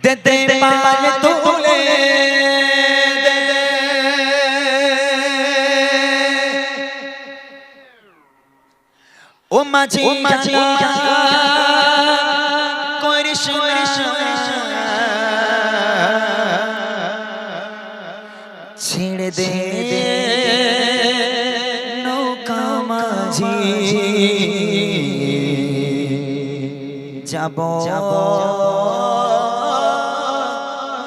দেতে পাল তুলে ও মাঝি করিস ছেড়ে দে নৌকা মাঝি যাব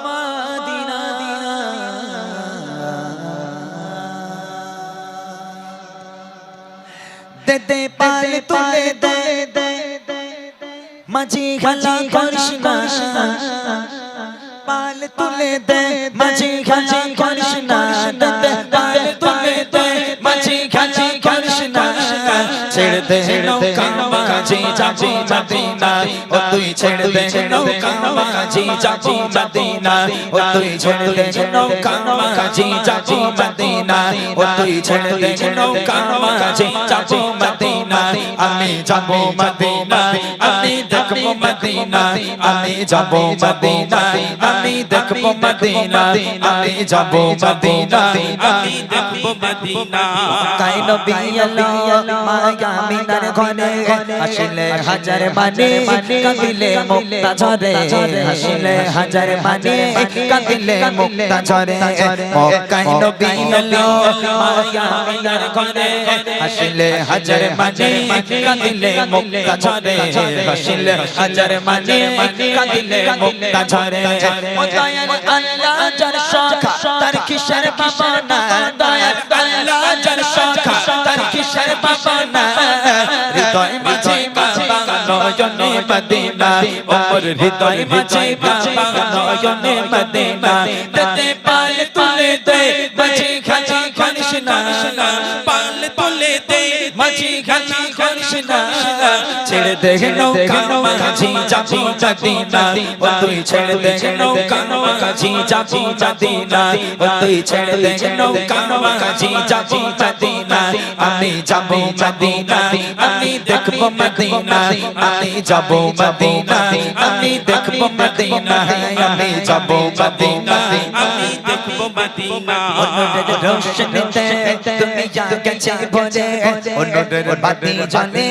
মদিনা দে পাল তুলে দে মাঝি খেলা করিস না পাল তুলে দে মাঝি খেলা করিস না পাল তুলে দে মাঝি খেলা করিস না ছেড়ে দে নৌকা মাঝি যাবো মদিনা ও তুই ছেড়ে দে নৌকা মাঝি যাবো মদিনা ও তুই ছেড়ে দে নৌকা মাঝি যাবো মদিনা ও তুই ছেড়ে দে নৌকা মাঝি যাবো মদিনা আমি যাবো মদিনা আমি দেখবো মদিনা আমি যাবো মদিনা আমি দেখবো মদিনা আমি যাবো মদিনা আমি দেখবো মদিনা কাই নবী আল্লাহ মায়া মিনার ঘরে আসলে হাজার মানে কাঁদিলে মুক্তা ঝরে আসলে হাজার মানে কাঁদিলে মুক্তা ঝরে মক্কায় নবী আল্লাহ মায়া মিনার ঘরে আসলে হাজার মানে কাঁদিলে মুক্তা ঝরে আসলে হাজার মানে কাঁদিলে মুক্তা ঝরে ও দয়াল আল্লাহ যার শাখা তার কিসের বাবানা দয়াল আল্লাহ যার শাখা তার কিসের বাবানা হৃদয় মাঝে বাবা নয়নে মদিনা ওপর হৃদয় মাঝে বাবা নয়নে মদিনা দে পাল তুলে দে মাঝে খালি করিস না পাল তুলে দে মাঝে খালি করিস না ছেড়ে দে নৌকা মাঝি যাবো মদিনা ও তুই ছেড়ে দে নৌকা মাঝি যাবো মদিনা ও তুই ছেড়ে দে নৌকা মাঝি যাবো মদিনা আমি যাবো মদিনা আমি দেখবো মদিনা আমি যাবো মদিনা আমি দেখবো মদিনা আমি যাবো মদিনা আমি দেখবো মদিনা অনুরের রোশনীতে তুমি যা গেছে ভরে অনুরের বাতি জ্বলে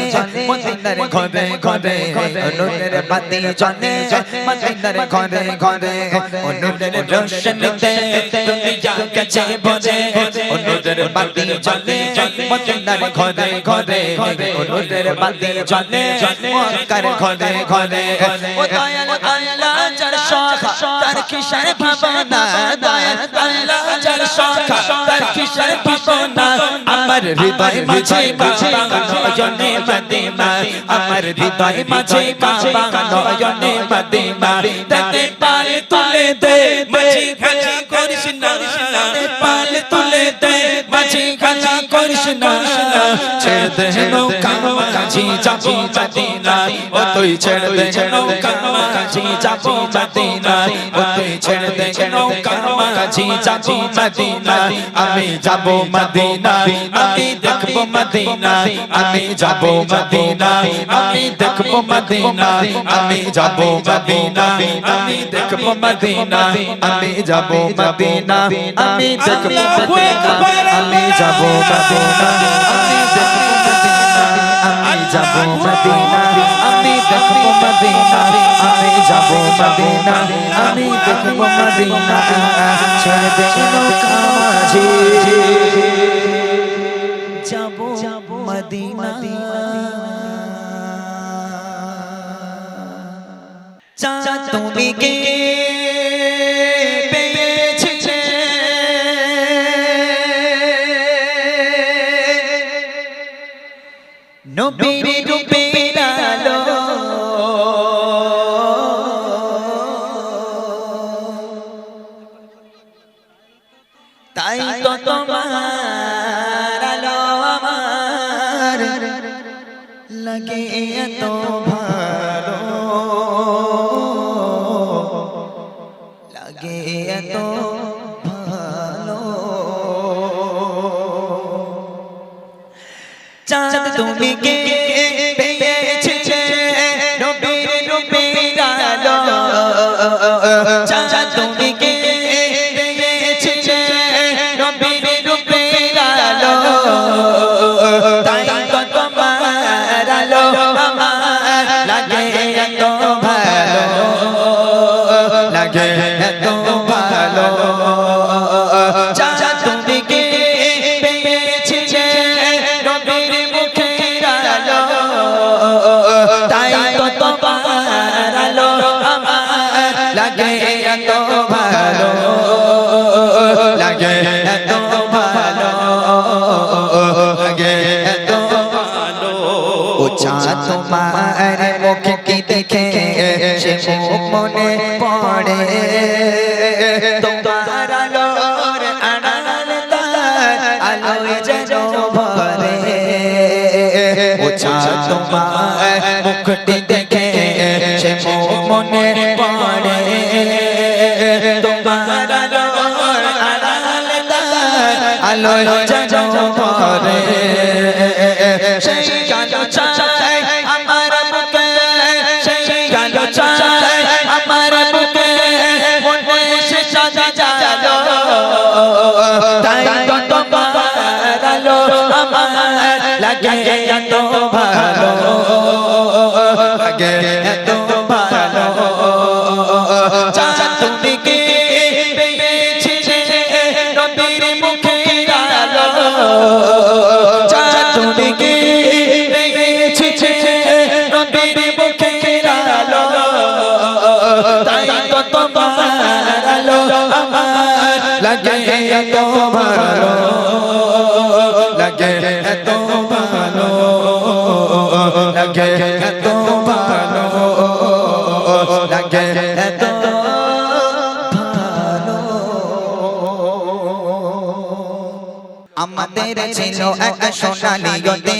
মদিনার ঘরে ঘরে অনুরের বাতি জ্বলে মদিনার ঘরে ঘরে অনুরের রোশনীতে তুমি যা গেছে ভরে অনুরের বাতি জ্বলে মদিনার ঘরে ঘরে অনুরের বাতি জ্বলে মক্কার ঘরে ঘরে ও দয়াল আল্লাহ যার শাখা তার কিসের ভাবনা দয়াল আল্লাহ যার শাখা তার কিসের ভাবনা আমার হৃদয় মাঝে বাবা নয়নে মদিনা আমার হৃদয় মাঝে বাবা নয়নে মদিনা দে পাল তুলে দে মাঝি খালি করিস না পাল তুলে দে মাঝি খালি করিস না ছেড়ে দে নৌকা মাঝি যাবো মদিনা ও তুই ছেড়ে দে নৌকা মাঝি যাবো মদিনা ও তুই ছেড়ে দে নৌকা মাঝি যাবো মদিনা আমি যাবো মদিনা আমি দেখবো মদিনা আমি যাবো মদিনা আমি দেখবো মদিনা আমি যাবো মদিনা আমি দেখবো মদিনা আমি যাবো মদিনা আমি দেখবো মদিনা আমি যাবো মদিনা আমি দেখবো মদিনা আমি যাবো মদিনা আমি দেখবো মদিনা আমি যাবো মদিনা আমি দেখবো মদিনা ছেড়ে দে নৌকা মাঝি যাবো মদিনা চাচা তুমি কে পেয়েছিলে নবীর রূপের আলো তাই তো তোমার আলো আমার লাগে এত ভালো লাগে এত ভালো চাঁদ তুমি কে পেয়েছিলে নবীর রূপের আলো চাঁদ তুমি কে পেয়েছিলে নবীর রূপের আলো তাই তো তোমার আলো আমার লাগে এত ভালো লাগে এত ভালো চাঁদ তুমি কে পেয়েছিলে নবীর মুখের আলো তাই তো তোমার আলো আমার লাগে এত ভালো লাগে এত ভালো লাগে এত ভালো ও চাঁদ তোমার মুখটি দেখে সে মুখ মনে পড়ে তোমার আলোর আড়াল তার আলোয় যেন ভরে ও চাঁদ তোমার মুখটি দেখে সে মুখ মনে পড়ে তোমার আলোর আড়াল তার আলোয় যেন ভরে সেই কালো চাই আমার বুকে সেই কালো চাই আমার বুকে মনে সে সাজা জালো তাই তো তোমার আলো আমার লাগে এত ভালো লাগে এত ভালো চাঁদ তুমি কে পেয়েছিলে নবীর মুখের আলো চাঁদ তুমি কে পেয়েছিলে নবীর মুখের আলো তাই তো তোমার আলো আমার লাগে এত ভালো লাগে এত ভালো লাগে এত ভালো লাগে এত ভালো আমাদের ছিল এক সোনালী গতে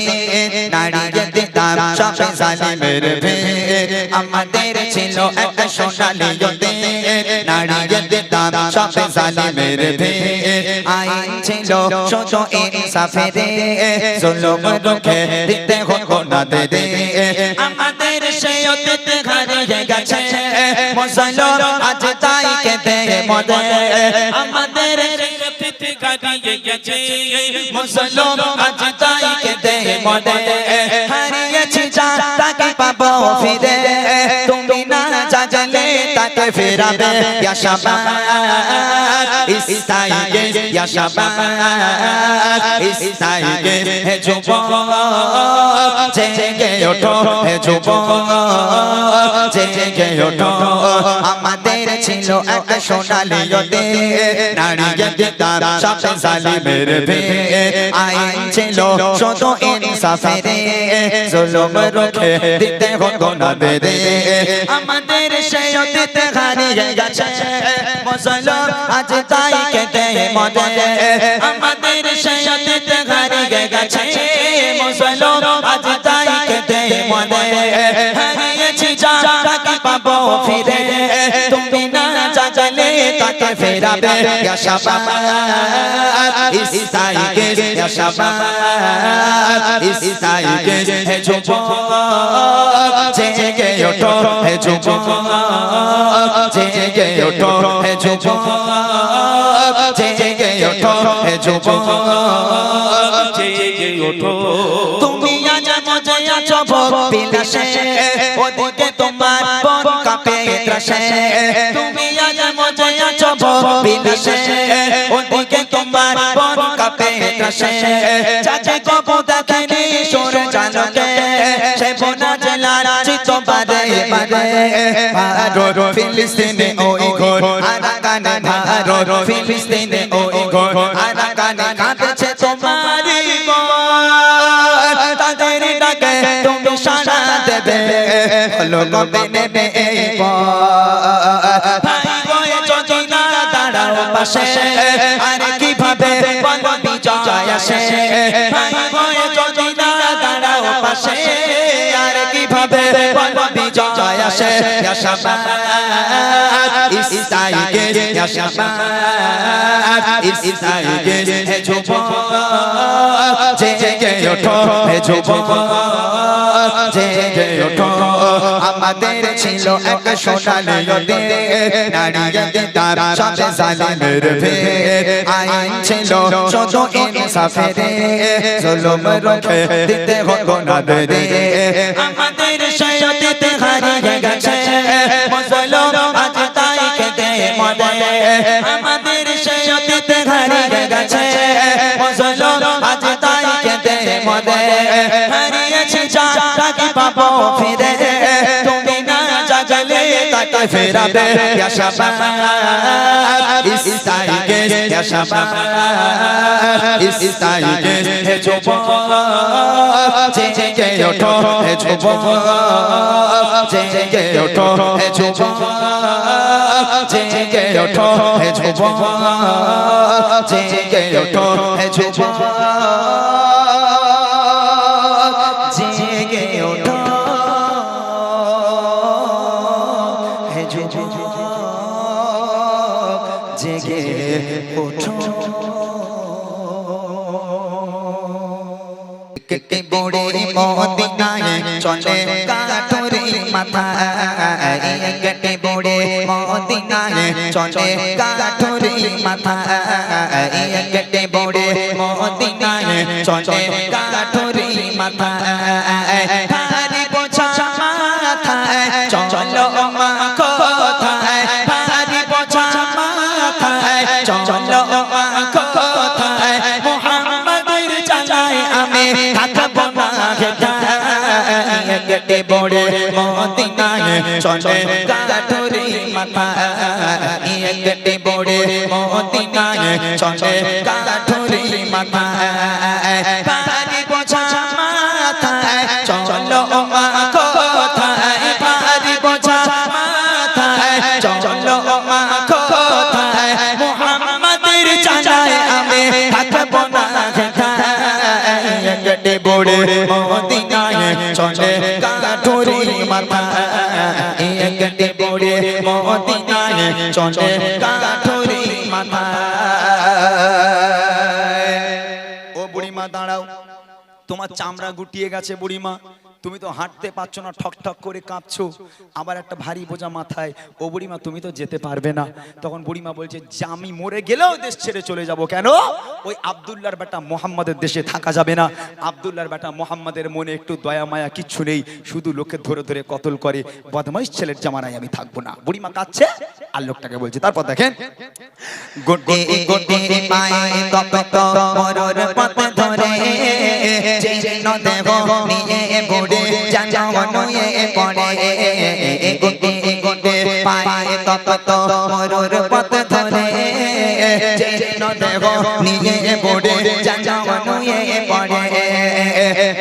নারীদের দাম সবে জালিমের ভেদ আমাদের ছিল এক সোনালী গতে নারীদের দাম সবে জালিমের ভেদ আইন ছিল শুধু ইনসাফের জুলুম রুখে দিতে হতো না দে আমাদের সেই অতীত হারিয়ে গেছে মুসলমান আজ তাই কেঁদে মরে আমাদের সেই অতীত হারিয়ে গেছে মুসলমান আজ তাই কেঁদে মরে হারিয়েছি যা তাকে পাবো ফিরে তুমি না জাগলে তাকে ফেরাবে ইয়া শাবাব ইস্তাইগে ইয়া শাবাব ইস্তাইগে হে যুবক জেগে ওঠো হে যুবক জেগে ওঠো আমাদের ছিল এক সোনালী গতে নারীদের দাম সবে জালিমের ভেদ আইন ছিল শুধু ইনসাফের জুলুম রুখে দিতে হতো না দে আমাদের সেই অতীত হারিয়ে গেছে মুসলমান আজ তাই কেঁদে মরে আমাদের সেই অতীত হারিয়ে গেছে মুসলমান আজ তাই কেঁদে মরে হারিয়েছি যা তাকে পাবো ফিরে তুমি না জাগলে তাকে ফেরাবে ইয়া শাবাব ইস্তাইগে ইয়া শাবাব ইস্তাইগে হে যুবক জেগে ওঠো হে যুবক জেগে ওঠো হে যুবক জেগে ওঠো হে যুবক জেগে ওঠো তুমি আজ মজে আছো বিলাসে ওদিকে তোমার মন কাঁপে ত্রাসে তুমি আজ মজে আছো বিলাসে ওদিকে তোমার মন কাঁপে ত্রাসে চাচা কবু দেখেনি সুর জানকে সে বোনা জেলার চিত্ত বাদে বাদে ভারত ফিলিস্তিনে ওই ঘর আরাকানে ভারত ফিলিস্তিনে ওই ঘর আরাকানে কাঁদছে তোমারই মন তাদের ডাকে তুমি সাড়া দেবে বলো কবে নেবে এই পথ ভাই গো যদি না দাঁড়াও পাশে আর কিভাবে বিজয় আসে ভাই গো যদি না দাঁড়াও পাশে আর কিভাবে বিজয় আসে ইয়া শাবাব ইস্তাইগে ইয়া শাবাব ইস্তাইগে হে যুবক জেগে ওঠো হে যুবক জেগে ওঠো আমাদের ছিল এক সোনালী নদী নারীকে দিতাম সব জালিমের ভেদ আইন ছিল শুধু ইনসাফের জুলুম রুখে দিতে হতো না দেরি আমাদের শয়তানিতে হারিয়ে গেছে মুসলমান আজ তাই কেঁদে মরে আমাদের শয়তানিতে হারিয়ে গেছে মুসলমান আজ তাই কেঁদে মরে হারিয়েছি যাকে পাবো ফিরে তুমি না জাগলে তাকে ফেরাবে ইয়া শাবাব ইস্তাইগে ইয়া শাবাব ইস্তাইগে হে যুবক জেগে ওঠো হে যুবক জেগে ওঠো হে যুবক জেগে ওঠো হে যুবক জেগে ওঠো হে যুবক জেগে ওঠো হে যুবক জেগে ওঠো কে বড়ে মদিনায় চলে কাঠুরি মাথায় কে বড়ে মদিনায় চলে কাঠুরি মাথায় কে বড়ে মদিনায় চলে কাঠুরি মাথায় ভারী বোঝা মাথায় চলো মা কোথায় ভারী বোঝা মাথায় চলো মা কোথায় মুহাম্মাদের জানায় আমি থাকবো না গেটে বড়ে মদিনায় চলে কাঠুরি মাথায় গেটে বড়ে মদিনায় চলে কাঠুরি মাথায় ভারী বোঝা মাথায় চলো মা কোথায় ভারী বোঝা মাথায় চলো মা কোথায় মুহাম্মাদের জানায় আমি থাকবো না গেটে বড়ে মদিনায় চলে কাঠুরি মাথায় গেটে বড়ে মদিনায় চলে কাঠুরি মাথায় ও বুড়িমা দাঁড়াও তোমার চামড়া গুটিয়ে গেছে বুড়িমা তুমি তো হাঁটতে পারছো না ঠক ঠক করে কাঁপছো আবার একটা ভারী বোঝা মাথায় ও বুড়িমা তুমি তো যেতে পারবে না তখন বুড়িমা বলছে যে আমি মরে গেলেও দেশ ছেড়ে চলে যাব কেন ওই আব্দুল্লাহর বেটা মোহাম্মদের দেশে থাকা যাবে না আব্দুল্লাহর বেটা মোহাম্মদের মনে একটু দয়া মায়া কিচ্ছু নেই শুধু লোকে ধরে ধরে কতল করে বদমাইশ ছেলের জামানায় আমি থাকবো না বুড়িমা কাঁদছে আর লোকটাকে বলছে তারপর দেখেন গোটে গোটে পায়ে তপ্ত মরর পথ ধরে যেন দেব নিয়ে বুড়ে জাননুয়ে পড়ে গোটে গোটে পায়ে তপ্ত মরর পথ ধরে যেন দেব নিয়ে বুড়ে জাননুয়ে পড়ে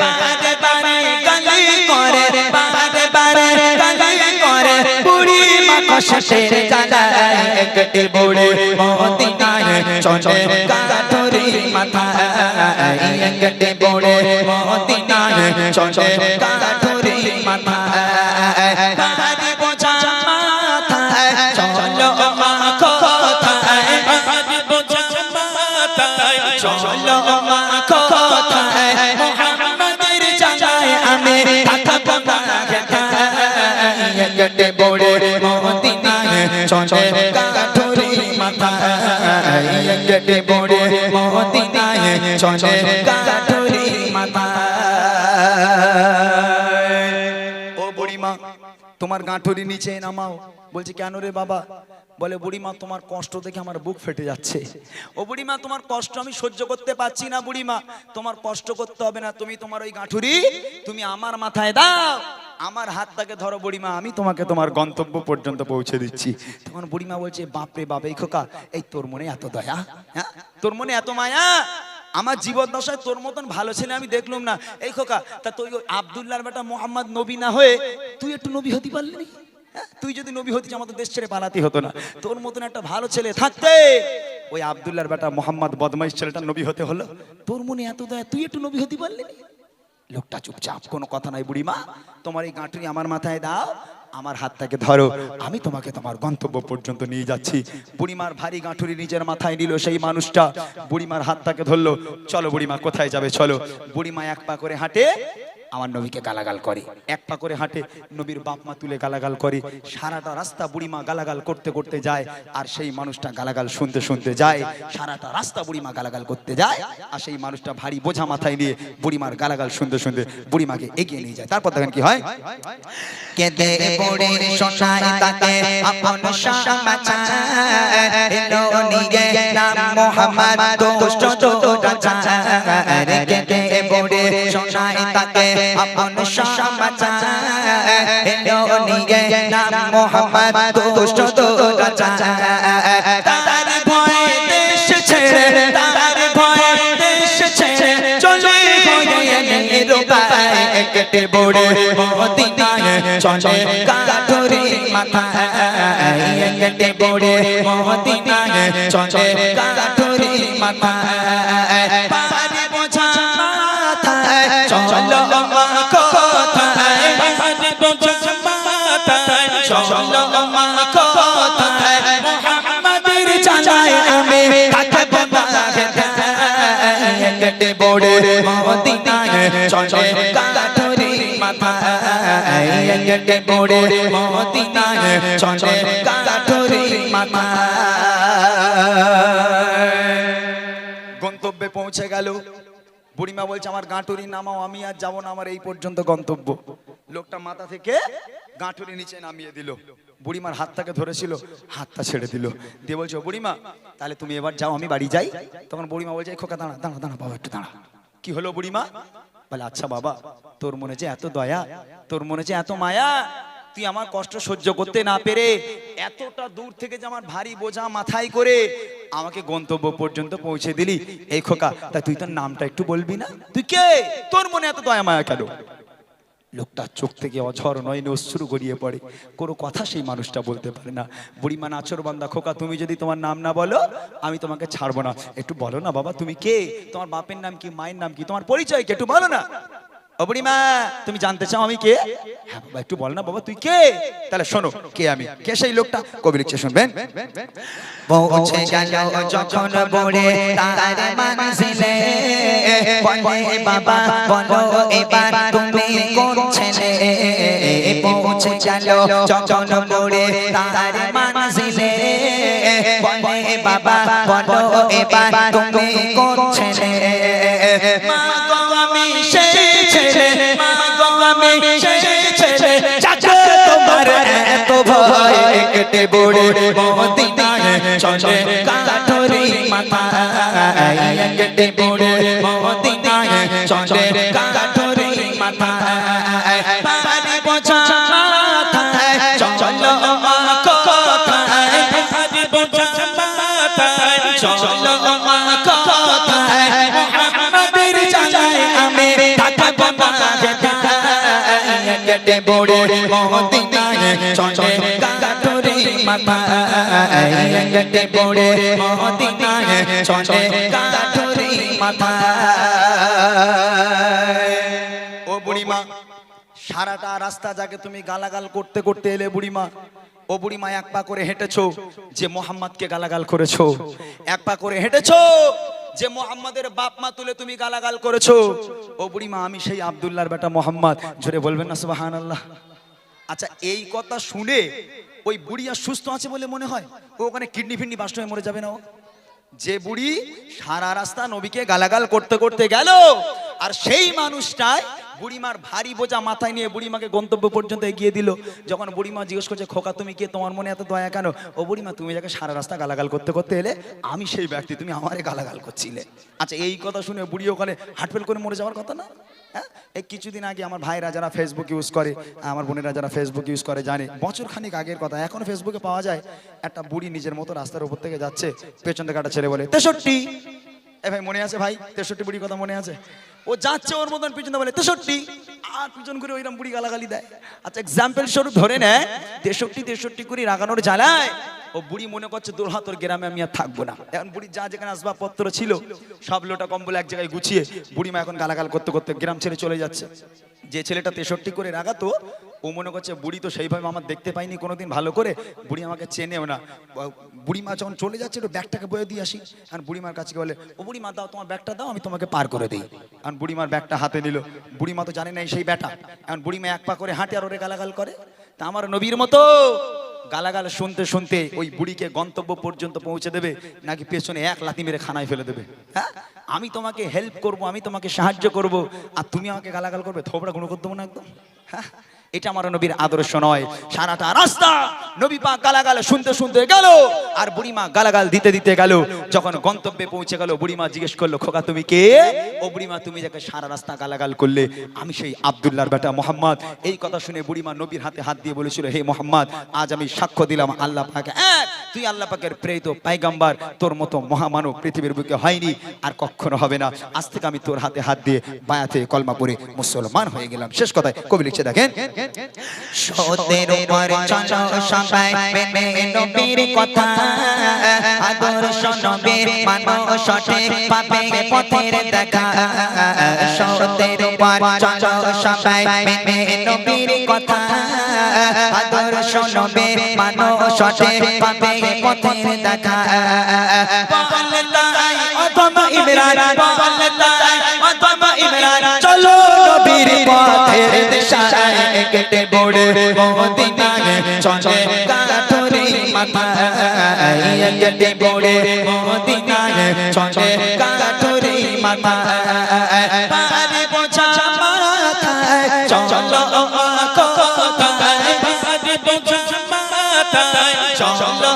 বারে বারে গলি করে বারে বারে গলি করে বুড়ি মা কষ্টের জ্বালায় একটি বুড়ি মদিনায় চলে কাঠুরি মাথায় একটি বুড়ি মদিনায় চলে কাঠুরি মাথায় ভারী বোঝা মাথায় চলো মা কোথায় ভারী বোঝা মাথায় চলো মা কোথায় মুহাম্মাদের জানায় আমি থাকবো না গেটে বড়ে মদিনায় চলে কাঠুরি মাথায় গেটে বড়ে মদিনায় চলে কাঠুরি মাথায় ও বুড়িমা তোমার গাঁঠুরি নিচে নামাও বলছে কেন রে বাবা বলে বুড়িমা তোমার কষ্ট দেখে আমার বুক ফেটে যাচ্ছে ও বুড়িমা তোমার কষ্ট আমি সহ্য করতে পারছি না বুড়িমা তোমার কষ্ট করতে হবে না তুমি তোমার ওই গাঁঠুরি তুমি আমার মাথায় দাও আমার হাতটাকে ধরো বুড়িমা আমি তোমাকে তোমার গন্তব্য পর্যন্ত পৌঁছে দিচ্ছি তখন বুড়িমা বলছে বাপরে বাপ এই খোকা এই তোর মনে এত দয়া হ্যাঁ তোর মনে এত মায়া আমার জীবন দশায় তোর মতন ভালো ছেলে আমি দেখলাম না এই খোকা তা তুই আব্দুল্লাহর বেটা মোহাম্মদ নবী না হয়ে তুই একটু নবী হতে পারলি না তুই যদি নবী হতিস আমাদের দেশ ছেড়ে পালাতে হতো না তোর মতন একটা ভালো ছেলে থাকতে ওই আব্দুল্লাহর বেটা মোহাম্মদ বদমাইশ ছেলেটা নবী হতে হলো তোর মনে এত দয়া তুই একটু নবী হতে পারলি না লোকটা চুপচাপ কোনো কথা নাই বুড়িমা তোমার এই গাঁটুনি আমার মাথায় দাও আমার হাতটাকে ধরো আমি তোমাকে তোমার গন্তব্য পর্যন্ত নিয়ে যাচ্ছি বুড়িমার ভারী গাঁঠুরি নিজের মাথায় নিল সেই মানুষটা বুড়িমার হাতটাকে ধরলো চলো বুড়িমা কোথায় যাবে চলো বুড়িমা এক পা করে হাঁটে আমার নবীকে গালাগাল করে, এক পা করে হাঁটে, নবীর বাপ মা তুলে গালাগাল করে, সারাটা রাস্তা বুড়িমা গালাগাল করতে করতে যায়, আর সেই মানুষটা গালাগাল শুনতে শুনতে যায়, সারাটা রাস্তা বুড়িমা গালাগাল করতে যায়, আর সেই মানুষটা ভারী বোঝা মাথায় নিয়ে বুড়িমার গালাগাল শুনতে শুনতে বুড়িমাকে এগিয়ে নিয়ে যায়। তারপর দেখেন কি হয়, কেঁদে পড়ে শোনায় তাকে আপন সমাচার, এলো নিয়ে নাম মোহাম্মদ দুষ্ট দুরাচার, কেঁদে পড়ে শোনায় তাকে আপন সমাচার, এলো নিয়ে নাম মোহাম্মদ দুষ্ট দুরাচার, তার ভয়ে দেশ ছেড়ে, তার ভয়ে দেশ ছেড়ে চলে গিয়ে নিরুপায়, কেটে পড়ে মদিনায় চলে কাঠুরি মাথায়, কেটে পড়ে মদিনায় চলে কাঠুরি মাথায়, পারি বোঝা মাথায় চলো মা কোথায়, পারি বোঝা মাথায় চলো মা কোথায়, মুহাম্মাদের জানায় আমি থাকবো না কেটে পড়ে মদিনায় চলে কাঠুরি মাথায়, কেটে পড়ে মদিনায় চলে কাঠুরি মাথায়। গন্তব্যে পৌঁছে গেল, বুড়িমা বলছে আমার গাঁটুরি নামাও, আমি আর যাবো না, আমার এই পর্যন্ত গন্তব্য। লোকটা মাথা থেকে গাঁটুরি নিচে নামিয়ে দিল, বুড়িমার হাতটাকে ধরেছিল, হাতটা ছেড়ে দিল, দিয়ে বলছে বুড়িমা তাহলে তুমি এবার যাও, আমি বাড়ি যাই। তখন বুড়িমা বলছে খোকা দাঁড়া দাঁড়া দাঁড়া বাবা, একটু দাঁড়া। কি হলো বুড়িমা? বলে আচ্ছা বাবা, তোর মনে যে এত দয়া, তোর মনে যে এত মায়া, তুই আমার কষ্ট সহ্য করতে না পেরে এতটা দূর থেকে যে আমার ভারী বোঝা মাথায় করে আমাকে গন্তব্য পর্যন্ত পৌঁছে দিলি। এই খোকা, তা তুই তোর নামটা একটু বলবি না? তুই কে? তোর মনে এত দয়া মায়া কেন? লোকটা চোখ থেকে অঝর নয়নে অশ্রু গড়িয়ে পড়ে, কোনো কথা সেই মানুষটা বলতে পারে না। বুড়িমা নাচরবান্দা, খোকা তুমি যদি তোমার নাম না বলো আমি তোমাকে ছাড়বো না, একটু বলো না বাবা তুমি কে, তোমার বাপের নাম কি, মায়ের নাম কি, তোমার পরিচয় কি, একটু বলো না। ও বুড়িমা তুমি জানতে চাও আমি কে? হ্যাঁ বাবা একটু বল না বাবা তুই কে। তাহলে শোনো কে আমি, কে সেই লোকটা, কবি লিখছে শুনবেন। পৌঁছে গেল যখন বড়ে তার মানজিলে, বলে বাবা বলো এবার তুমি কোন ছেলে, পৌঁছে গেল যখন বড়ে তার মানজিলে, বলে বাবা বলো এবার তুমি কোন ছেলে, মা গো আমি সেই ছেলে, মা গো আমি সেই ছেলে, চাচা তোমার এত ভয়, কেটে পড়ে মদিনায় চলে কাঠুরি মাথায়, কেটে পড়ে মদিনায় চলে কাঠুরি মাথায়, পারি বোঝা মাথায় চলো মা কোথায়, পারি বোঝা মাথায় চলো মা কোথায়, মুহাম্মাদের জানায় আমি থাকবো না কেটে পড়ে মদিনায় চলে কাঠুরি মাথায়, কেটে পড়ে মদিনায় চলে কাঠুরি মাথায়। ও বুড়িমা, সারাটা রাস্তা যাকে তুমি গালাগাল করতে করতে এলে বুড়িমা, ও বুড়িমা এক পা করে হেঁটেছো যে মোহাম্মদকে গালাগাল করেছো, এক পা করে হেঁটেছো যে মোহাম্মদের বাপ মা তুলে তুমি গালাগাল করেছো। ও বুড়িমা আমি সেই আব্দুল্লাহর বেটা মোহাম্মদ, জোরে বলবেন না সুবহানাল্লাহ। আচ্ছা এই কথা শুনে ওই বুড়ি আর সুস্থ আছে বলে মনে হয়? ও ওখানে কিডনি ফিডনি বাস্ট হয়ে মরে যাবে না? ও যে বুড়ি সারা রাস্তা নবীকে গালাগাল করতে করতে গেল, আর সেই মানুষটাই বুড়িমার ভারী বোঝা মাথায় নিয়ে বুড়িমাকে গন্তব্য পর্যন্ত এগিয়ে দিল। যখন বুড়িমা জিজ্ঞেস করছে খোকা তুমি কে, তোমার মনে এত দয়া কেন? ও বুড়িমা তুমি যাকে সারা রাস্তা গালাগাল করতে করতে এলে, আমি সেই ব্যক্তি, তুমি আমারে গালাগাল করছিলে। আচ্ছা এই কথা শুনে বুড়ি ওখানে হার্টফেল করে মরে যাওয়ার কথা না? হ্যাঁ, এই কিছুদিন আগে আমার ভাইরা যারা ফেসবুক ইউজ করে, আমার বোনেরা যারা ফেসবুক ইউজ করে জানে, বছর খানিক আগের কথা, এখনো ফেসবুকে পাওয়া যায়, একটা বুড়ি নিজের মতো রাস্তার উপর থেকে যাচ্ছে, পেছন থেকে একটা ছেলে বলে 63। এ ভাই মনে আছে ভাই 63 বুড়ির কথা মনে আছে? ও যাচ্ছে ওর মতন পিছনে বলে 63, আর পিছন করে ওইরকম বুড়ি গালাগালি দেয়। আচ্ছা এক্সাম্পল স্বরূপ ধরে নেয় 63 করে রাগানোর জ্বালায় ও বুড়ি মনে করছে দোলহাতর গ্রামে আমি আর থাকবো না। এখন বুড়ি যা যেখানে আসবাবপত্র ছিল সব লোটা কম্বল এক জায়গায় গুছিয়ে বুড়িমা এখন গালাগাল করতে করতে গ্রাম ছেড়ে চলে যাচ্ছে। যে ছেলেটা 63 করে রাগাতো ও মনে করছে বুড়ি তো সেইভাবে আমার দেখতে পাইনি কোনোদিন ভালো করে, বুড়ি আমাকে চেনেও না। বুড়িমা যখন চলে যাচ্ছে একটু ব্যাগটাকে বয়ে দিয়ে আসি। আর বুড়িমার কাছে বলে, ও বুড়িমা দাও তোমার ব্যাগটা দাও, আমি তোমাকে পার করে দিই। আর বুড়িমার ব্যাগটা হাতে নিল। বুড়িমা তো জানে না সেই ব্যাটা। এখন বুড়িমা এক পা করে হাঁটে আর ওরে গালাগাল করে। তা আমার নবীর মতো গালাগাল শুনতে শুনতে ওই বুড়িকে গন্তব্য পর্যন্ত পৌঁছে দেবে নাকি পেছনে এক লাথি মেরে খানায় ফেলে দেবে? হ্যাঁ, আমি তোমাকে হেল্প করব, আমি তোমাকে সাহায্য করব, আর তুমি আমাকে গালাগাল করবে, থোবড়া গুণ করে দেবো না একদম। হ্যাঁ, এটা আমার নবীর আদর্শ নয়। সারাটা রাস্তা নবী পাক গালাগাল শুনতে শুনতে গেল আর বুড়িমা গালাগাল দিতে দিতে গেল। যখন গন্তব্যে পৌঁছে গেল বুড়িমা জিজ্ঞেস করলো, খোকা তুমি কে? ও বুড়িমা, তুমি যাকে সারা রাস্তা গালাগাল করলে আমি সেই আব্দুল্লাহর বেটা মোহাম্মদ। এই কথা শুনে বুড়িমা নবীর হাতে হাত দিয়ে বলেছিল, হে মোহাম্মদ, আজ আমি সাক্ষ্য দিলাম আল্লাহ পাক এক, তুই আল্লাহ পাকের প্রেরিত পয়গম্বর, তোর মতো মহামানব পৃথিবীর বুকে হয়নি আর কখনো হবে না। আজ থেকে আমি তোর হাতে হাত দিয়ে বায়াতে কলমা পড়ে মুসলমান হয়ে গেলাম। শেষ কথায় কবি লিখছে, দেখেন, সতের উপর চলো সবাই মেনে নবীর কথা, আদর্শ নবীর মানো সঠিক পাবে পথের দেখা। সতের উপর চলো সবাই মেনে নবীর কথা, আদর্শ নবীর মানো সঠিক পাবে পথের দেখা। বলতাই অথবা ইমরান, বলতাই অথবা ইমরান, চলো নবীর পথের দিশায় কেটে বড়ে মদিনায় চলে কাঠুরি মাথায়, কেটে বড়ে মদিনায় চলে কাঠুরি মাথায়। পারে বোঝা মাথায় চলো কোথায়, পারে বোঝা মাথায় চলো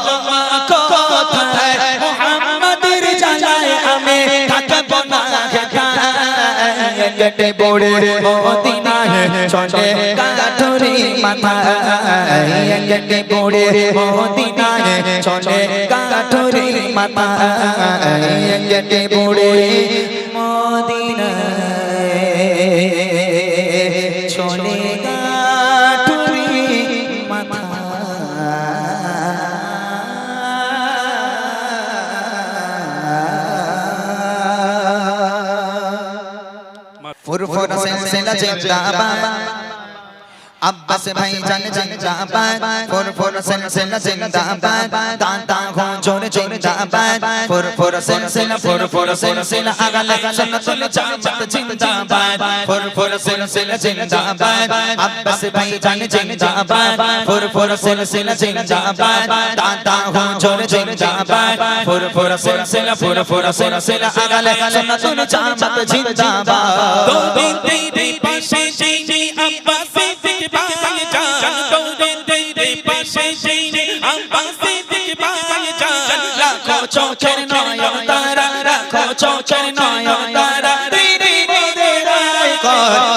কোথায়, মুহাম্মাদের জানায় আমি থাকব না হেথায়, কেটে বড়ে মদিনায় চলে কাঠুরি মাথায়, কেটে বড়ে মদিনায় চলে কাঠুরি মাথায়, কেটে বড়ে মদিনায় চলে কাঠুরি মাথায়। ফুরফুর সিলসিলা জিন্দাবাদ, আব্বাস ভাই জান জিন্দাবাদ, ফুরফুর সিলসিলা জিন্দাবাদ, দাদা হুজুর জিন্দাবাদ, ফুরফুর সিলসিলা আগালে সুন্নাতুল জামাত জিন্দাবাদ, ফুরফুর সিলসিলা জিন্দাবাদ, আব্বাস ভাই জান জিন্দাবাদ, ফুরফুর সিলসিলা জিন্দাবাদ, দাদা হুজুর জিন্দাবাদ, ফুরফুর সিলসিলা আগালে সুন্নাতুল জামাত জিন্দাবাদ। দো দিন তেরে পাশে যেই আব্বাস চোখের নয়ন তারা, রাখো চোখের নয়ন তারা,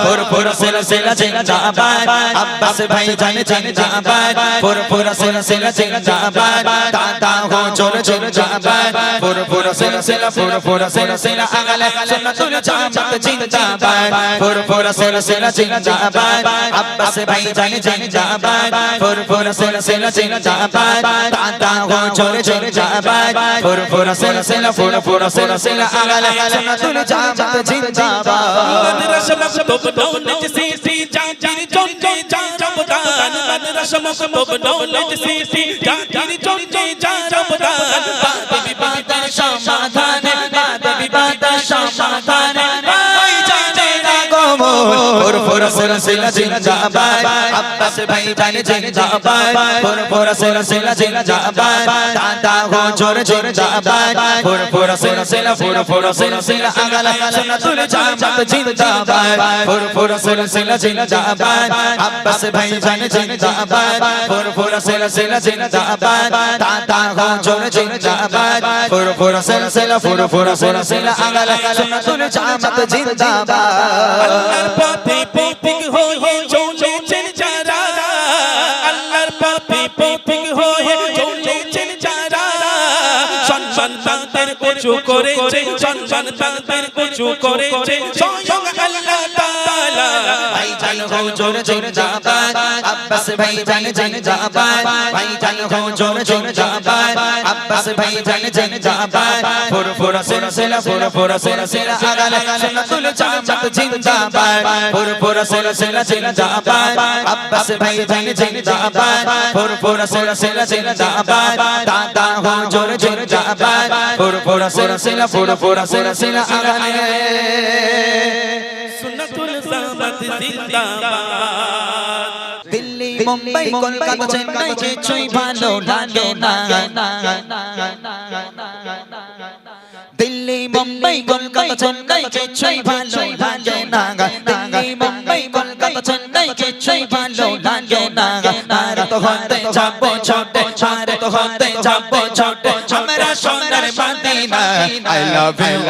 ফুরফুর সিলসিলা জিন্দাবাদ, আব্বাস ভাই জান জিন্দাবাদ, ফুরফুর সিলসিলা জিন্দাবাদ, দাদা হুজুর জিন্দাবাদ, ফুরফুর সিলসিলা আগালে সুন্নাতুল জামাত জিন্দাবাদ, ফুরফুর সিলসিলা জিন্দাবাদ, আব্বাস ভাই জান জিন্দাবাদ, ফুরফুর সিলসিলা জিন্দাবাদ, দাদা হুজুর জিন্দাবাদ, ফুরফুর সিলসিলা আগালে সুন্নাতুল জামাত জিন্দাবাদ। মাদ্রাসা মক্তব দৌলত সিসি জাতির চন্ডে জারবদান, মাদ্রাসা মক্তব দৌলত সিসি জাতির চন্ডে জারবদান, বাদ বিবাদের সমাধানে, বাদ বিবাদের সমাধানে ভাই জানে না গো। ফুরফুর সিলসিলা জিন্দাবাদ, আব্বাস ভাই জান জিন্দাবাদ, ফুরফুর সিলসিলা জিন্দাবাদ, দাদা হুজুর জিন্দাবাদ, ফুরফুর সিলসিলা আগালে সুন্নাতুল জামাত জিন্দাবাদ, ফুরফুর সিলসিলা জিন্দাবাদ, আব্বাস ভাই জান জিন্দাবাদ, ফুরফুর সিলসিলা জিন্দাবাদ, দাদা হুজুর জিন্দাবাদ, ফুরফুর সিলসিলা আগালে সুন্নাতুল জামাত জিন্দাবাদ। আল্লাহর পথে পথিক হয়ে চলেছেন যারা, আল্লাহর পথে পথিক হয়ে চলেছেন যারা, সম্মান তাদের উঁচু করেছে, সম্মান তাদের উঁচু করেছে স্বয়ং আল্লাহ তাআলা। वाला ভাইজান হুজুর জিন্দাবাদ আব্বাস ভাইজান জিন্দাবাদ ভাইজান হুজুর জিন্দাবাদ আব্বাস ভাইজান জিন্দাবাদ ফুরফুরা সিলসিলা ফুরফুরা সিলসিলা আগালে সুন্নাতুল জামাত জিন্দাবাদ ফুরফুরা সিলসিলা জিন্দাবাদ আব্বাস ভাইজান জিন্দাবাদ ফুরফুরা সিলসিলা জিন্দাবাদ দাদা হুজুর জিন্দাবাদ ফুরফুরা সিলসিলা আগালে सुन्नतुल ज़ामत जिंदाबाद दिल्ली मुंबई कोलकाता चेन्नई কিছুই ভালো লাগে না दिल्ली मुंबई कोलकाता चेन्नई কিছুই ভালো লাগে না दिल्ली मुंबई कोलकाता चेन्नई কিছুই ভালো লাগে না আর তো হতে যাব ছোটে আর তো হতে যাব ছোটে আমরা সোনার মদিনা আই লাভ ইউ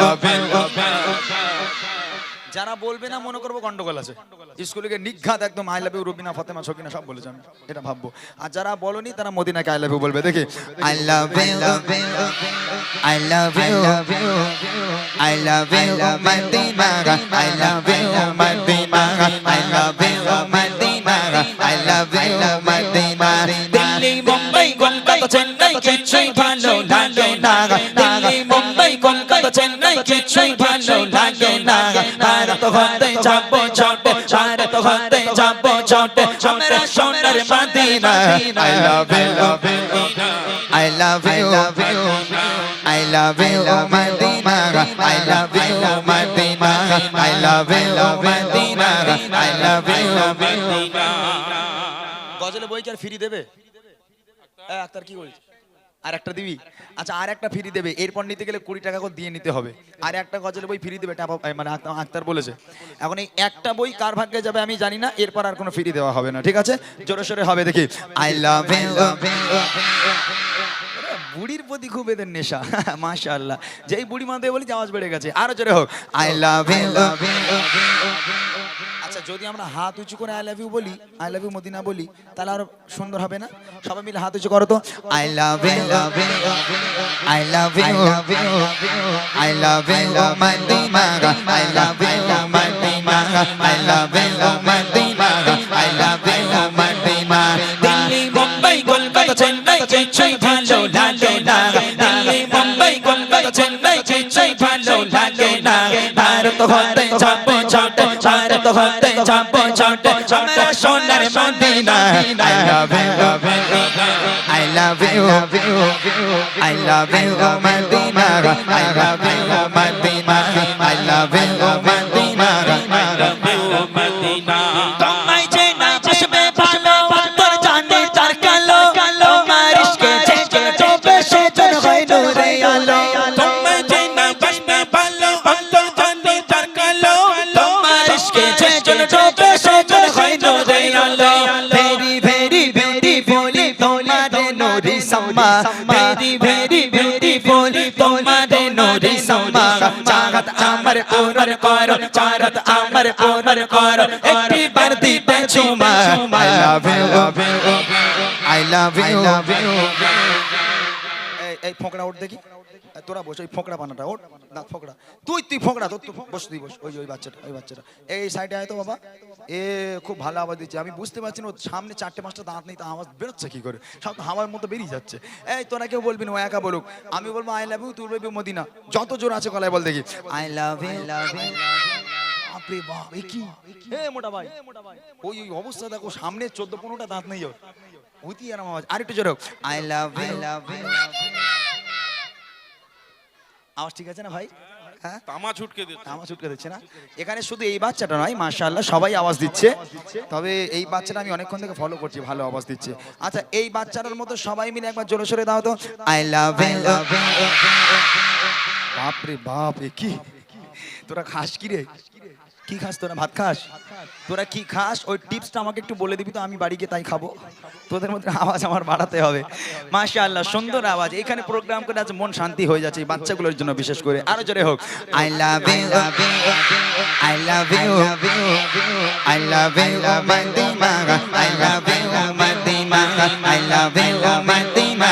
যারা বলবে না মনে করবো গন্ডগোল আছে স্কুলে গিয়ে নিঘাত একদম I love you Rubina Fatema Sakina সব বলেছে আমি এটা ভাববো আর যারা বলনি তারা মদিনাকে আই লাভ ইউ বলবে দেখি I love you I love you I love you Madina I love you Madina I love you Madina I love you Madina Delhi Mumbai Kolkata Chennai কিছুই ভালো লাগে না দিল্লি মুম্বাই কলকাতা চেন্নাই কিছুই ভালো লাগে না भारत होते जाबो छोटे भारत होते जाबो छोटे हमरा सोनार Medina I love you I love you I love you Madina I love you Madina I love you Madina I love you Madina গজলে বই কি আর ফ্রি দেবে আক্তার কি বলছিস আর একটা দিবি আচ্ছা আর একটা ফ্রি দেবে এরপর নিতে গেলে 20 টাকা করে দিয়ে নিতে হবে আর একটা গজল বই ফ্রি দেবে মানে আক্তার বলেছে এখন এই একটা বই কার ভাগ্যে যাবে আমি জানি না এরপর আর কোনো ফ্রি দেওয়া হবে না ঠিক আছে জোরে সোরে হবে দেখি আই লাভ ইউ বুড়ির প্রতি খুব এদের নেশা মাশাআল্লাহ যেই বুড়ি মানতে বলি আওয়াজ বেড়ে গেছে আরো জোরে হোক আই লাভ ইউ আচ্ছা যদি আমরা হাত উঁচু করে আই লাভ ইউ বলি আই লাভ ইউ মদিনা বলি তাহলে আরো সুন্দর হবে না সবাই মিলে হাত উঁচু করো তো I love you I love you I love you Madina I love you Madina I love you Madina I love you Madina Delhi Mumbai Kolkata Chennai কিছুই ভালো লাগে না দিল্লি মুম্বাই কলকাতা চেন্নাই কিছুই ভালো লাগে না ভারত হতে যাবো ছোটে ভারত হতে যাবো ছোটে আমরা সোনার Medina I love you I love you I love you Madina I love you Madina I love you Madina Madina তোমায় যে না বসবে ভালো তোর জানে তার কালো তোমার ইশকে যে ডোবে সে জন হয় নূরে আলো तुम्हें जीना बसने वालो अंतर जाने तार कालो তোমার ইশকে যে জন ডোবে সে জন হয় নূরে আলো ভেরি ভেরি বিউটিফুল তোমারে নূরি সম্মা ভেরি ভেরি বিউটিফুল তোমারে নূরি সম্মা চাহত আমার পূরণ করো চাহত আমার পূরণ করো একটি বার দিতে চুমা I love you I love you এই ফোকড়া ওঠ দেখি তোরা বস ওই ফোকড়া বানাটা ওঠ দাঁত ফোকড়া তুই ফোকড়া তো তুই বস ওই বাচ্চাটা এই সাইডে আয় তো বাবা এ খুব ভালো আওয়াজ দিচ্ছে আমি বুঝতে পারছি না ওর সামনে 4-5টা দাঁত নেই তা আওয়াজ বেরোচ্ছে কি করে সব তো হাওয়ার মতো বেরিয়ে যাচ্ছে এই তোরা কেউ বলবি না ও একা বলুক আমি বলবো আই লাভ ইউ তুই বলবি মদিনা যত জোর আছে গলায় বল দেখি আই লাভ ইউ বাপরে বাপ এ কি এ মোটা ভাই ওই অবস্থা দেখো সামনে 14-15টা দাঁত নেই ওর উতি আর আওয়াজ আরেকটু জোরে আই লাভ ইউ আওয়াজ ঠিক আছে না ভাই হ্যাঁ तामा छुटके दे তামা ছুটকে দিচ্ছে না এখানে শুধু এই বাচ্চাটা নয় মাশাআল্লাহ সবাই আওয়াজ দিচ্ছে তবে এই বাচ্চাটা আমি অনেকক্ষণ থেকে ফলো করছি ভালো আওয়াজ দিচ্ছে আচ্ছা এই বাচ্চাটার মতো সবাই মিলে একবার জোরে সোরে দাও তো আই লাভ ইউ বাপ রে বাপ এ কি তোরা খাস কি রে কি খাস তোরা ভাত খাস তোরা কি খাস ওই টিপসটা আমাকে একটু বলে দিবি তো আমি বাড়ি গিয়ে তাই খাবো তোদের মধ্যে আওয়াজ আমার বাড়াতে হবে মাশাআল্লাহ সুন্দর আওয়াজ এখানে প্রোগ্রাম করে আছে মন শান্তি হয়ে যাচ্ছে এই বাচ্চাগুলোর জন্য বিশেষ করে আরো জোরে হোক I love you I love you I love you Madina I love you Madina I love you Madina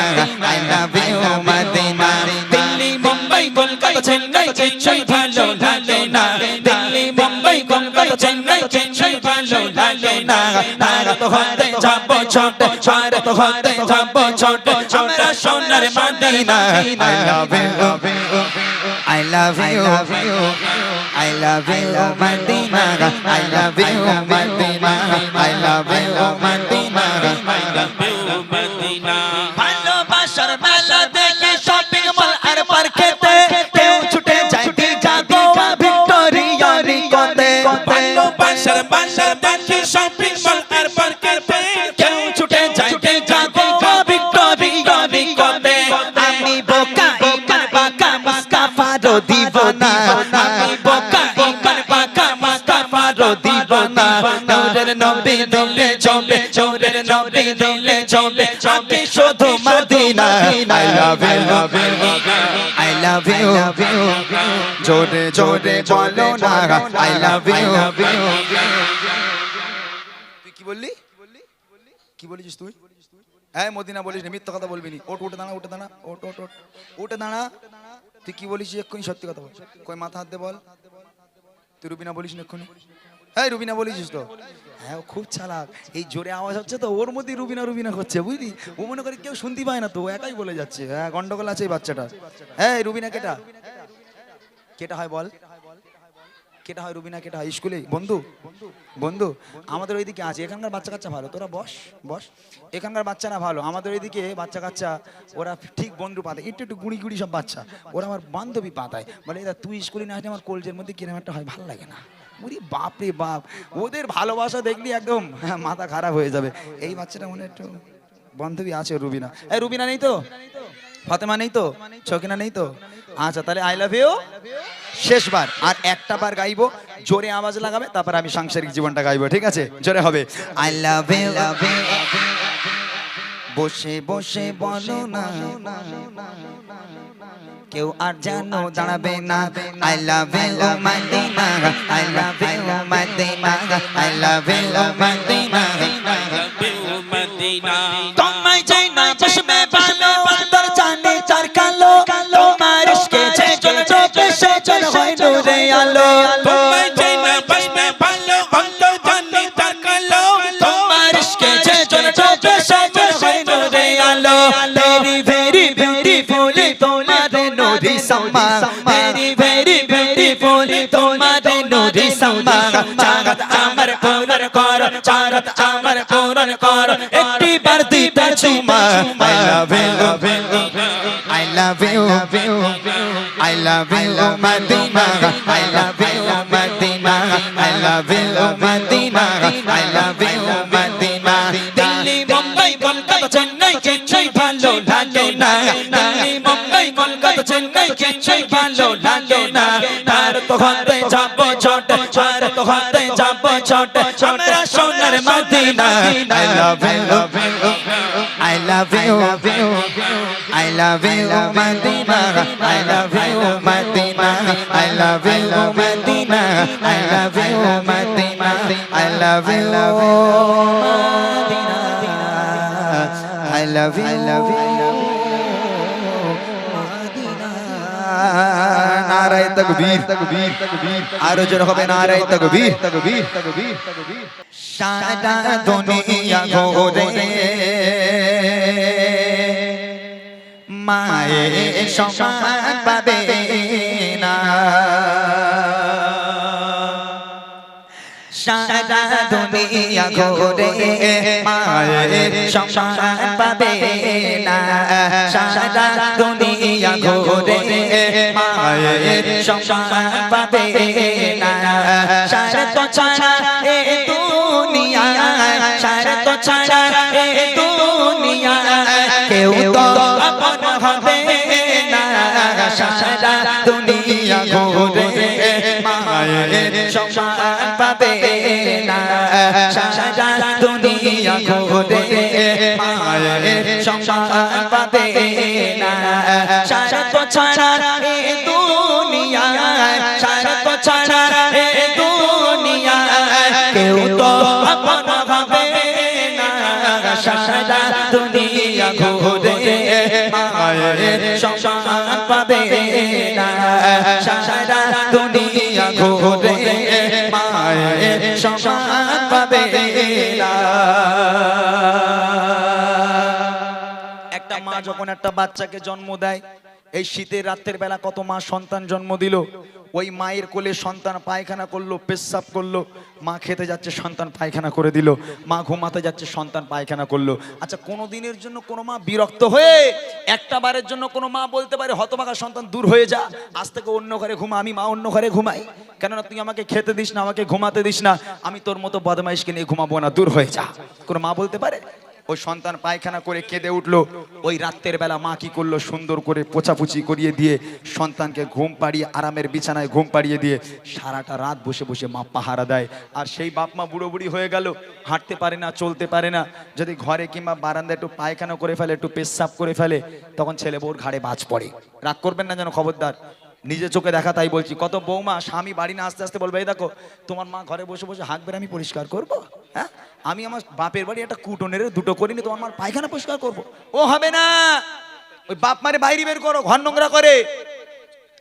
I love you Madina Delhi Mumbai Kolkata Chennai কিছুই ভালো লাগে না দিল্লি মুম্বাই কলকাতা চেন্নাই ভালো লাগে না তার তো হতে যাব ছোট আর তো হতে যাব ছোট আমরা সোনার Medina I love you, I love you, I love you, Madina. I love you, Madina. I love you, Madina. ভালোবাসার মেলা দেখে শপিং মল আর পার্কেতে কেউ ছুটে যায় দিঘা গোয়া ভিক্টোরিয়া রিকোতে ভালোবাসার মেলা দেখে শপিং মল আর পার্কেতে কেউ ছুটে যায় দিঘা গোয়া ভিক্টোরিয়া রিকোতে আমি বোকা ইমান বাঁকা মুস্তাফারও দিওয়ানা আমি বোকা ইমান বাঁকা মুস্তাফারও দিওয়ানা নূরের নবী দিলে জমে নূরের নবী দিলে জমে আগে শুধু Medina I love you, I love you. জোরে জোরে বলো না I love you. তুই কি বললি? কি বলেছিস তুই? হ্যাঁ মদিনা বলিস না, মিথ্যা কথা বলবি নি। ওঠ উঠে দাঁড়া, উঠে দাঁড়া, ওঠ ওঠ ওঠ উঠে দাঁড়া। তুই কি বলিস এক্ষুনি সত্যি কথা বল। কই মাথা হাত দে বল। তুই রুবিনা বলিস না এক্ষুনি? হ্যাঁ রুবিনা বলিস তো? হ্যাঁ ও খুব চালাক। এই জোরে আওয়াজ হচ্ছে তো ওর মধ্যেই রুবিনা রুবিনা করছে বুঝলি। ও মনে করে কেউ শুনতে পায় না তো, ও একাই বলে যাচ্ছে। হ্যাঁ গন্ডগোল আছে এই বাচ্চাটা। হ্যাঁ রুবিনা কেটা? কেটা হয় বল? কেটা হয় রুবিনা? কেটা হয় স্কুলে? বন্ধু বন্ধু আমাদের ওইদিকে আছে, এখানকার বাচ্চা কাচ্চা ভালো। তোরা বস বস। এখানকার বাচ্চারা ভালো, আমাদের ওইদিকে বাচ্চা কাচ্চা ওরা ঠিক বন্ধু পাতায়, একটু একটু গুড়ি গুড়ি সব বাচ্চা, ওরা আমার বান্ধবী পাতায়। বলে এদা তুই স্কুলে না আসলে আমার কলজের মধ্যে কিরম একটা হয়, ভালো লাগে না। ওরে বাপ রে বাপ, ওদের ভালোবাসা দেখলি একদম মাথা খারাপ হয়ে যাবে। এই বাচ্চাটা মনে একটু বান্ধবী আছে রুবিনা। এই রুবিনা নেই তো? ফাতেমা নেই তো? ছকিনা নেই তো? আচ্ছা তাহলে আই লাভ ইউ শেষবার আর একটা বার গাইবো, জোরে আওয়াজ লাগাবে, তারপর আমি সাংসারিক জীবনটা গাইবো, ঠিক আছে? জোরে হবে আই লাভ ইউ। বসে বসে বলো না কেউ আর যেন দাঁড়াবে না। I love you Madina, I love you Madina, I love you Madina. তোমায় চাই না চশমে ভালো অন্তর জানে চার কালো তোমার ইশকে যে চল চোখে সে চল হয় নূরে আলো তোমায় চাই না চশমে ভালো অন্তর জানে চার কালো তোমার ইশকে যে চল চোখে সে চল হয় নূরে আলো ভেরি ভেরি বিউটিফুল তোমার নূরি সম্মা ভেরি ভেরি বিউটিফুল তোমার নূরি সম্মা চারাত আমার পূরণ কর চারাত আমার পূরণ কর একটি বার দিতে চুমা I love you, I love you, I love you, Madina. I love you, Madina. I love you, Madina. I love you, Madina. Delhi Mumbai Kolkata Chennai কিছুই ভালো লাগে না দিল্লি মুম্বাই কলকাতা চেন্নাই কিছুই ভালো লাগে না তার তো হতে যাব ছোট আর তো হতে যাব ছোট আমরা সোনার Medina I love you, I love you, I love you, Madina. I love you, Madina. I love you, Madina. I love you, Madina. I love you, Madina. I love you, নারায়ে তাকবীর, আরো জোরে হবে নারায়ে তাকবীর। সারা দুনিয়া ঘোরে মায়ের সমান পাবে না। সারা দুনিয়া ঘোরে মায়ের সমান পাবে না। সারা দুনিয়া ঘোরে মায়ের সমান পাবে না। সারা তো ছাড়া এ দুনিয়া, সারা তো ছাড়া এ দুনিয়া কেউ তো আপন হবে না। সারা দুনিয়া ঘোরে মায়ের সমান পাবে না। সারা দুনিয়া ঘোরে মায়ের সমান পাবে না। সারা তো ছাড়া এ দুনিয়া, সারা তো ছাড়া এ দুনিয়া কেউ তো আপন হবে না। সারা দুনিয়া ঘোরে মায়ের সমান পাবে না। সারা দুনিয়া ঘোরে মায়ের সমান পাবে যখন একটা বাচ্চাকে জন্ম দেয়, এই শীতের রাতের বেলা কত মা সন্তান জন্ম দিল, ওই মায়ের কোলে সন্তান পায়খানা করলো, পেশাব করলো, মা খেতে যাচ্ছে সন্তান পায়খানা করে দিল, মা ঘুমাতে যাচ্ছে সন্তান পায়খানা করলো। আচ্ছা, কোনো দিনের জন্য কোনো মা বিরক্ত হয়ে একটা বারের জন্য কোনো মা বলতে পারে হতভাগা সন্তান দূর হয়ে যা, আজ থেকে অন্য ঘরে ঘুমা, আমি মা অন্য ঘরে ঘুমাই, কেননা তুই আমাকে খেতে দিস না, আমাকে ঘুমাতে দিস না, আমি তোর মতো বদমাইশকে নিয়ে ঘুমাবো না, দূর হয়ে যা। কোনো মা বলতে পারে? ওই সন্তান পায়খানা করে কেঁদে উঠলো, ওই রাতের বেলা মা কি করলো, সুন্দর করে পোছাপুছি করিয়ে দিয়ে সন্তানকে ঘুম পাড়িয়ে আরামের বিছানায় ঘুম পাড়িয়ে দিয়ে সারাটা রাত বসে বসে মা পাহারা দেয়। আর সেই বাপ মা বুড়ো বুড়ি হয়ে গেল, হাঁটতে পারে না, চলতে পারে না, যদি ঘরে কিংবা বারান্দায় একটু পায়খানা করে ফেলে, একটু পেশাব করে ফেলে, তখন ছেলে বউর ঘাড়ে বাজ পড়ে। রাগ করবেন না যেন, খবরদার, নিজে চোখে দেখা তাই বলছি। কত বৌমা স্বামী বাড়ি না আসতে আসতে বলবে, এই দেখো তোমার মা ঘরে বসে বসে হাঁকবে, আমি পরিষ্কার করবো? হ্যাঁ, আমি আমার বাপের বাড়ি একটা কুটনের দুটো করিনি, তোমার মার পায়খানা পরিষ্কার করবো? ও হবে না, ওই বাপ মারে বাইরে বের করো, ঘর নোংরা করে।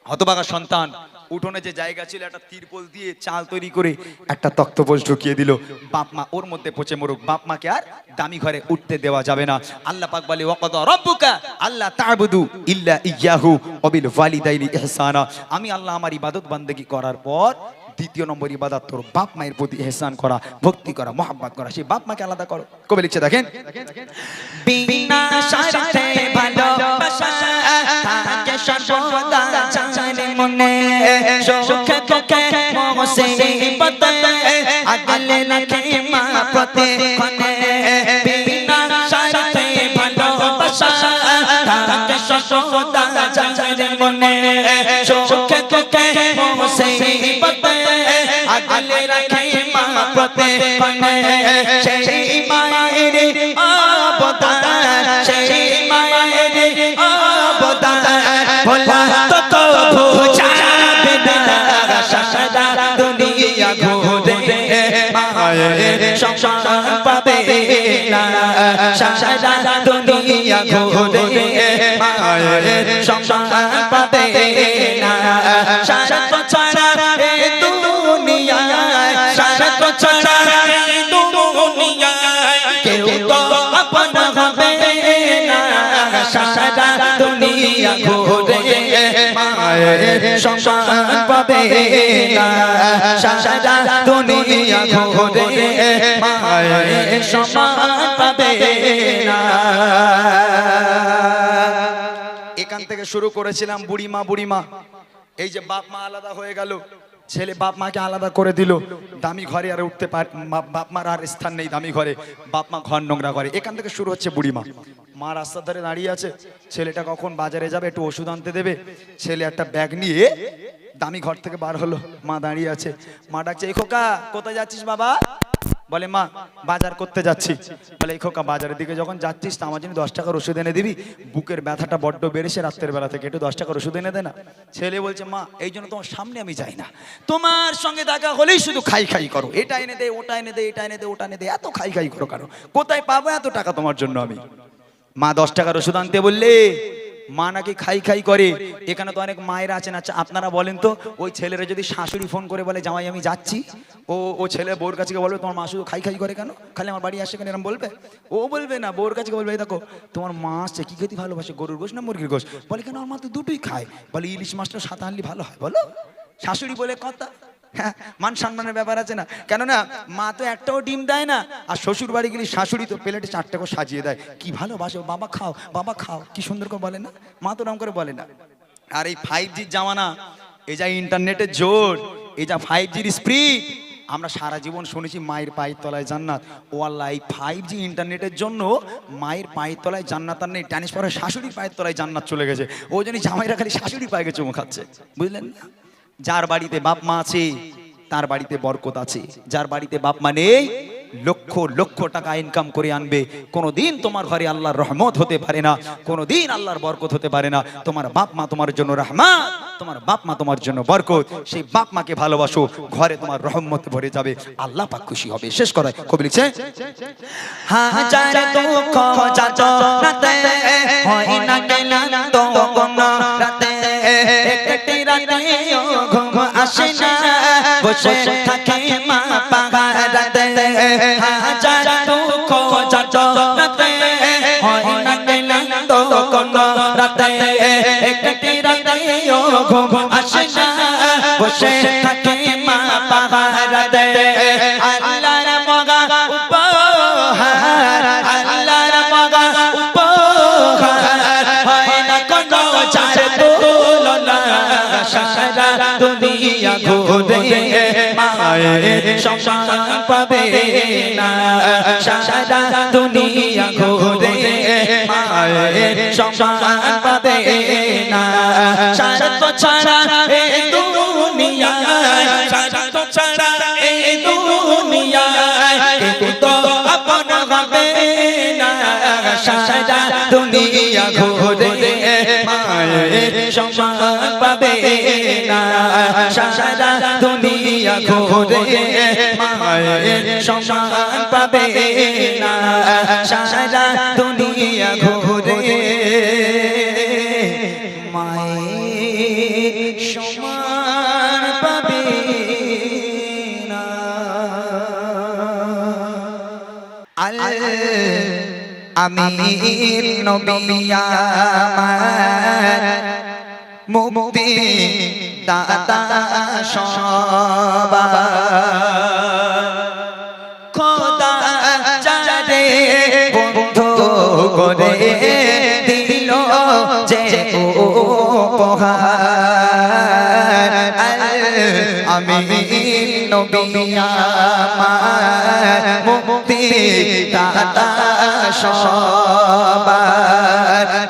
হতভাগা সন্তান উঠোনে যে জায়গা ছিল একটা তিরপল দিয়ে চাল তৈরি করে একটা তক্তপোষ ঢুকিয়ে দিল, বাপ মা ওর মধ্যে পচে মরুক, বাপ মাকে আর দামি ঘরে উঠতে দেওয়া যাবে না। আল্লাহ পাক বলে, ওয়াকাদা রাব্বুকা আল্লা তা'বুদু ইল্লা ইয়্যাহু ওয়া বিল ওয়ালিদাইনি ইহসানা। আমি আল্লাহ আমার ইবাদত বান্দেগী করার পর দ্বিতীয় নম্বর ইবাদত তোর বাপ মায়ের প্রতি ইহসান করা, ভক্তি করা, মহব্বত করা। সেই বাপ মাকে আলাদা করো। কবি লিখছে দেখেন, বিনা স্বার্থে ভালোবাসা থাকে সর্বদা জানে মনে, সুখে দুঃখে মুসিবতে আগলে রাখে মা প্রতিক্ষণে। বিনা স্বার্থে ভালোবাসা থাকে সর্বদা জানে মনে, সুখে দুঃখে মুসিবতে আগলে রাখে মা প্রতিক্ষণে। সেই মায়ের অবদান, সেই মায়ের অবদান ভোলা তো কবু যাবে না, সারা দুনিয়া ঘুরে মায়ের সংসার পাবে না, সারা দুনিয়া ঘুরে মায়ের সংসার পাবে না। সারা ছাড়া দুনিয়ায়, সারা ছাড়া দুনিয়ায় কেউ তো আপন হবে না, সারা দুনিয়া ঘুরে মায়ের সংসার পাবে না, সারা দুনিয়া ঘুরে মায়ের সংসার পাবে না। এখান থেকে শুরু করেছিলাম বুড়িমা বুড়িমা। এই যে বাপ মা আলাদা হয়ে গেল, ছেলে বাপ মাকে আলাদা করে দিল, দামি ঘরে আর উঠতে পারে, বাপ মার আর স্থান নেই দামি ঘরে, বাপ মা ঘর নোংরা করে। এখান থেকে শুরু হচ্ছে বুড়িমা। মা রাস্তার ধারে দাঁড়িয়ে আছে, ছেলেটা কখন বাজারে যাবে একটু ওষুধ আনতে দেবে, ছেলে একটা ব্যাগ নিয়ে দামি ঘর থেকে বার হলো, মা দাঁড়িয়ে আছে, মা ডাকছে, এই খোকা কোথায় যাচ্ছিস বাবা? বলে, মা বাজার করতে যাচ্ছি। বলে, এই খোকা বাজারের দিকে যখন যাচ্ছিস তা আমার জন্য 10 টাকার ওষুধ এনে দিবি, বুকের ব্যথাটা বড্ড বেড়েছে রাত্রের বেলা থেকে, একটু 10 টাকার ওষুধ এনে দে না। ছেলে বলছে, মা এই জন্য তোমার সামনে আমি যাই না, তোমার সঙ্গে দেখা হলেই শুধু খাই খাই করো, এটা এনে দে, ওটা এনে দে, এটা এনে দে, ওটা এনে দে, এত খাই খাই করো কারো, কোথায় পাবো এত টাকা তোমার জন্য আমি? মা 10 টাকার ওষুধ আনতে বললে মা নাকি খাই খাই করে। এখানে তো অনেক মায়েরা আছেন, আচ্ছা আপনারা বলেন তো, ওই ছেলেরা যদি শাশুড়ি ফোন করে বলে জামাই আমি যাচ্ছি, ও ছেলে বউর কাছে বলবে তোমার মা শুধু খাই খাই করে কেন, খালি আমার বাড়ি আসে কেন, এরকম বলবে? ও বলবে না, বউর কাছে বলবে, এই দেখো তোমার মা আসছে, কি খেতে ভালোবাসে, গরুর গোশ না মুরগির গোশ? বলে, কেন আমার মা তো দুটোই খায়। বলে, ইলিশ মাছটা সাদা আনলি ভালো হয়। বলো, শাশুড়ি বলে কথা, হ্যাঁ, মান সম্মানের ব্যাপার আছে না? কেননা মা তো একটাও ডিম দেয় না, আর শ্বশুর বাড়ি গেলে শাশুড়ি তো প্লেটে 4টা করে সাজিয়ে দেয়, কি ভালোবাসো, বাবা খাও, বাবা খাও, কি সুন্দর করে বলে না? মা তো এরকম করে বলে না। আর এই 5G জামানা, এই যা ইন্টারনেটের জোর, এই যা 5Gর স্পিড, আমরা সারা জীবন শুনেছি মায়ের পায়ের তলায় জান্নাত। ও আল্লাহ, এই 5G ইন্টারনেটের জন্য মায়ের পায়ের তলায় জান্নাত আর নেই, ট্রান্সফার হয়ে শাশুড়ির পায়ের তলায় জান্নাত চলে গেছে। ওই জন্য জামাইরা খালি শাশুড়ির পায়ে চুমু খাচ্ছে, বুঝলেন না? যার বাড়িতে বাপ মা আছে তার বাড়িতে বরকত আছে, যার বাড়িতে বাপ মা নেই লক্ষ লক্ষ টাকা ইনকাম করে আনবে, কোনোদিন তোমার ঘরে আল্লাহর রহমত হতে পারে না, কোনোদিন আল্লাহর বরকত হতে পারে না। তোমার বাপ মা তোমার জন্য রহমত, তোমার বাপ মা তোমার জন্য বরকত। সেই বাপ মাকে ভালোবাসো, ঘরে তোমার রহমত ভরে যাবে, আল্লাহ পাক খুশি হবে। শেষ করায় কবি লিখছে, হাজার দুঃখ যাতনাতে হয় না ক্লান্ত কোন রাতে, একটি রাতেও ঘুম আসে না, বসে থাকে মা পাহারাতে। হাজার দুঃখ যাতনাতে হয় না ক্লান্ত রাতে একটি রাতে ও ঘুম আসে না বসে থাকে মা পাহারাতে আল্লাহর মগা উপহার আল্লাহর মগা উপহার হয় না কোনো চার তুলনা সারা দুনিয়া ঘুরে মায়ের সম্মান পাবে না সারা দুনিয়া ঘুরে মায়ের সম্মান পাবে না সারা তো ছাড়া এই দুনিয়ায় সারা তো ছাড়া এই দুনিয়ায় কেউ তো আপন হবে না সারা দুনিয়া ঘুরে মায়ের সম্মান পাবে না সারা দুনিয়া ঘুরে মায়ের সম্মান পাবে না সারা দুনিয়া ঘুরে মায়ের সম্মান পাবে না আমি নবী আমার মুক্তি দাতা সবার খোদা যারে বন্ধু করে দিল যে উপহার আমি নবী আমার মুক্তি দাতা সবার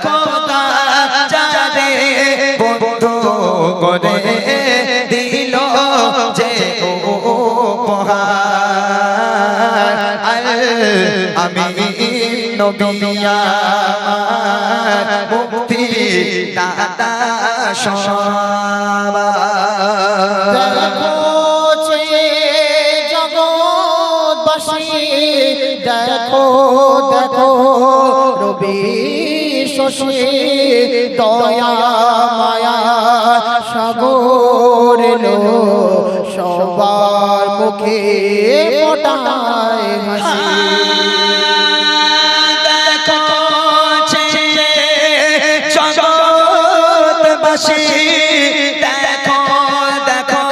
খোদা যারে বন্ধু করে দিল যে উপহার আমি নবী আমার মুক্তি দাতা সবার দেখো যে জগৎবাসী দেখো দেখো রবি শশী দয়া মায়া সাগর লো সবার মুখে ফোটায় হাসি জগৎবাসী দেখো দেখো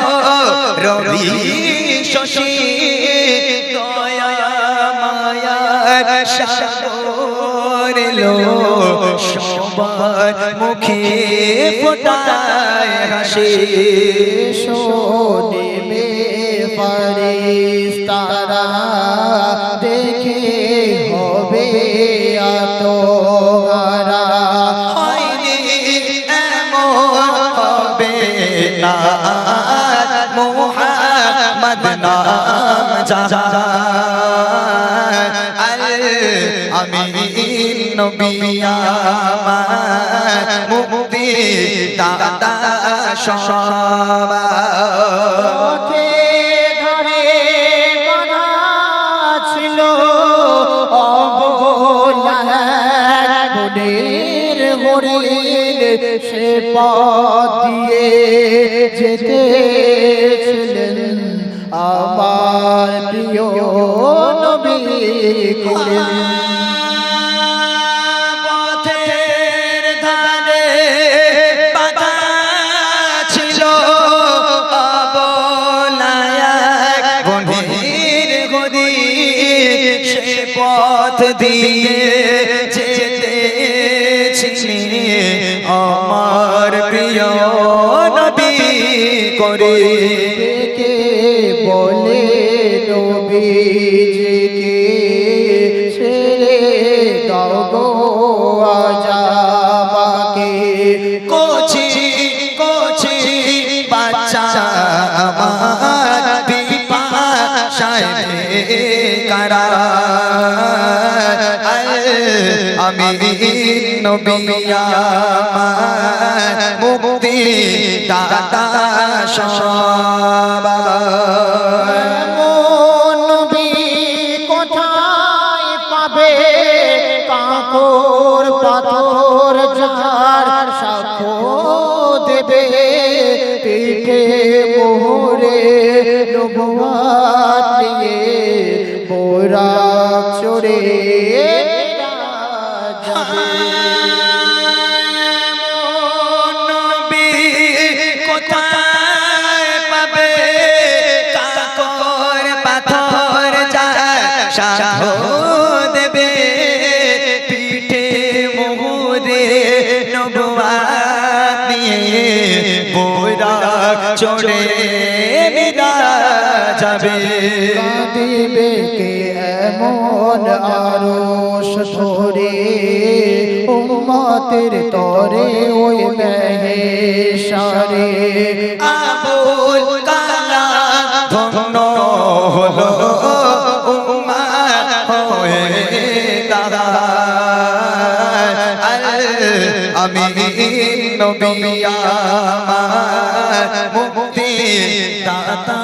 রবি শশী দয়া মায়ার সাগর লো সবার মুখে ফোটায় হাসি শোনে ফারিস্তারা দেখে হবে আতহারা হয়নি এমন হবে না মুহাম্মদ নাম আমি নবী আমার মুক্তি দাতা সবার পথে ধরে বাঁধা ছিল অবলা বনের হরিণ সে পথ দিয়ে যেতেছিলেন আমার প্রিয় নবী করিম পথের ধারে বাঁধা ছিল অবলায় বনের গদি সে পথ দিয়ে যেতেছিলেন আমার প্রিয় নবী করে কে বলে নবীজিকে ছেড়ে দাও গো আজাবাকে কোচি কোচি বাচ্চা আমার পিপাসায় কারা আমি নবী আমার মুক্তি দাতা সবার এমন নবী কোথায় পাবে কাঁকর পাথর যার সাক্ষ্য দেবে পিঠে মোহরে নবুয়াত নিয়ে বোরা চড়ে যাবে সাক্ষ্য দেবে পিঠে মোহরে নবুয়াত নিয়ে বোরাক চড়ে মিরা যাবে কাঁদিবে কে এমন আরশ ধরে উম্মতের তরে ওই মেহেশারে আবুল কালাম ধন্য হলো উম্মত হয়ে দাঁড়ায় আমি নবী আমার মুক্তি দাতা